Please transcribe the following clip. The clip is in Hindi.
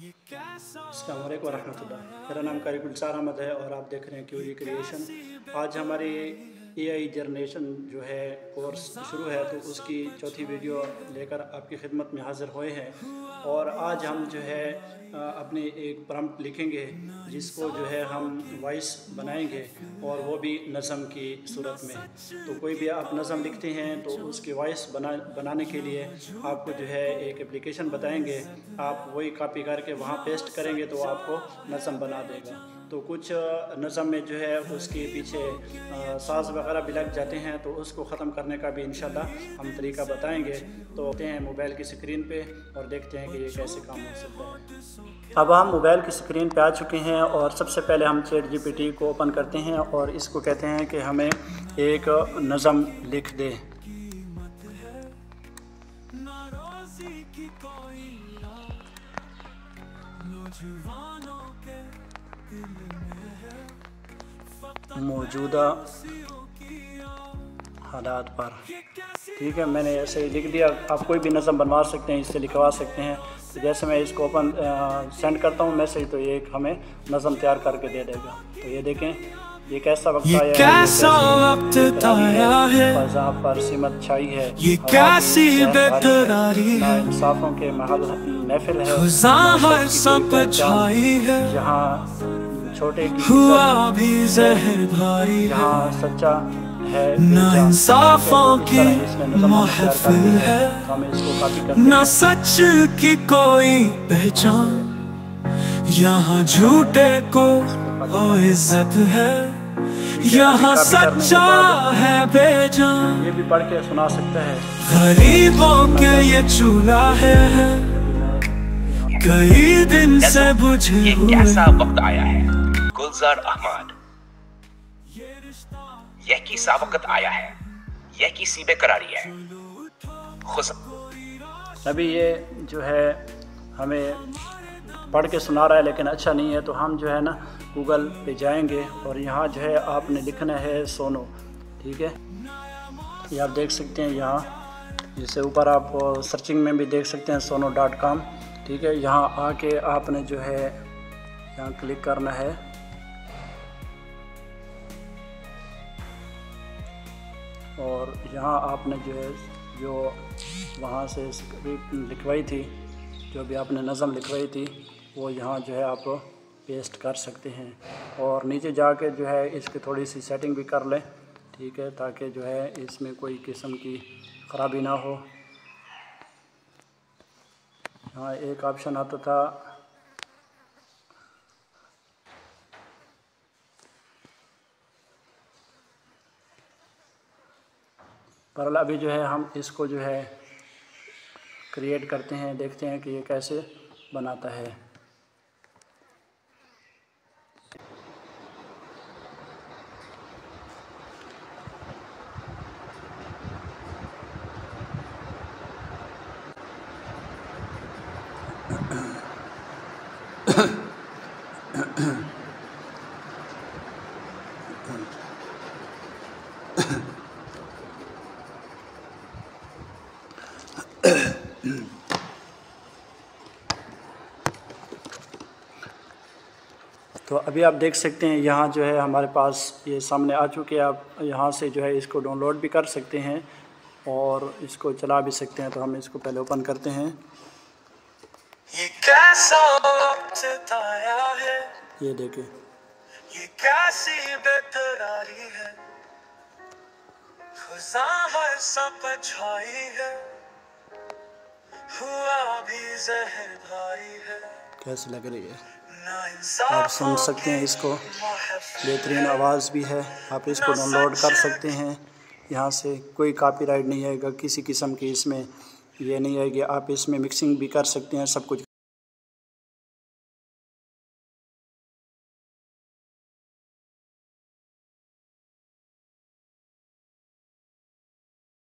अस्सलाम वालेकुम रहमतुल्लाह। मेरा नाम कारी गुलजार अहमद है और आप देख रहे हैं क्यूरी क्रिएशन। आज हमारी एआई जनरेशन जो है कोर्स शुरू है, तो उसकी चौथी वीडियो लेकर आपकी खिदमत में हाज़िर हुए हैं। और आज हम जो है अपने एक प्रॉम्प्ट लिखेंगे जिसको जो है हम वॉइस बनाएंगे, और वो भी नज़म की सूरत में। तो कोई भी आप नज़म लिखते हैं तो उसकी वॉइस बनाने के लिए आपको जो है एक एप्लीकेशन बताएंगे। आप वही कॉपी करके वहाँ पेस्ट करेंगे तो आपको नज़म बना देगा। तो कुछ नज़म में जो है उसके पीछे साज़ वगैरह भी लग जाते हैं, तो उसको ख़त्म करने का भी इंशाल्लाह हम तरीका बताएंगे। तो आते हैं मोबाइल की स्क्रीन पे और देखते हैं कि ये कैसे काम हो सकता है। अब हम मोबाइल की स्क्रीन पे आ चुके हैं और सबसे पहले हम ChatGPT को ओपन करते हैं और इसको कहते हैं कि हमें एक नज़म लिख दे। मौजूदा हालात पर, ठीक है, मैंने ऐसे ही लिख दिया। आप कोई भी नज़म बनवा सकते हैं, इससे लिखवा सकते हैं। तो जैसे मैं इसको ओपन सेंड करता हूँ मैसेज, तो ये हमें नज़म तैयार करके दे देगा। तो ये देखें, ये कैसा वक्त आया है, फ़ज़ा पर सिमत छाई है, इंसाफों के महफिल है, जहाँ छोटे की भी ज़हर भारी, जहाँ सच्चा है ना इंसाफों की महफिल है, ना सच की कोई पहचान, यहाँ झूठे को इज्जत है, यहाँ सच्चा है बेजान। ये भी पढ़ के सुना सकता है। गरीबों के ये चूल्हा है, कई दिन से बुझे ये कैसा वक्त आया है गुलजार अहमद, यह कैसा वक्त आया है, यह किसी बेकरारी है। अभी ये जो है हमें पढ़ के सुना रहा है लेकिन अच्छा नहीं है, तो हम जो है ना गूगल पे जाएंगे और यहाँ जो है आपने लिखना है सोनो, ठीक है। ये आप देख सकते हैं यहाँ, जैसे ऊपर आप सर्चिंग में भी देख सकते हैं sono.com, ठीक है। यहाँ आके आपने जो है यहाँ क्लिक करना है और यहाँ आपने जो है जो वहाँ से लिखवाई थी, जो भी आपने नज़म लिखवाई थी, वो यहाँ जो है आप पेस्ट कर सकते हैं। और नीचे जाके जो है इसकी थोड़ी सी सेटिंग भी कर लें, ठीक है, ताकि जो है इसमें कोई किस्म की ख़राबी ना हो। हाँ, एक ऑप्शन आता था पर अभी जो है हम इसको जो है क्रिएट करते हैं, देखते हैं कि ये कैसे बनाता है। तो अभी आप देख सकते हैं यहाँ जो है हमारे पास ये सामने आ चुके हैं। आप यहाँ से जो है इसको डाउनलोड भी कर सकते हैं और इसको चला भी सकते हैं। तो हम इसको पहले ओपन करते हैं। ये कैसा वक्त आया है, ये देखिए, ये कैसी बेकरारी है, ख़ुदा हर सब छाई है, हुआ भी ज़हर भारी है। कैसी लग रही है, आप सुन सकते हैं इसको, बेहतरीन आवाज़ भी है। आप इसको डाउनलोड कर सकते हैं। यहाँ से कोई कॉपीराइट नहीं आएगा किसी किस्म की, इसमें ये नहीं आएगी। आप इसमें मिक्सिंग भी कर सकते हैं, सब कुछ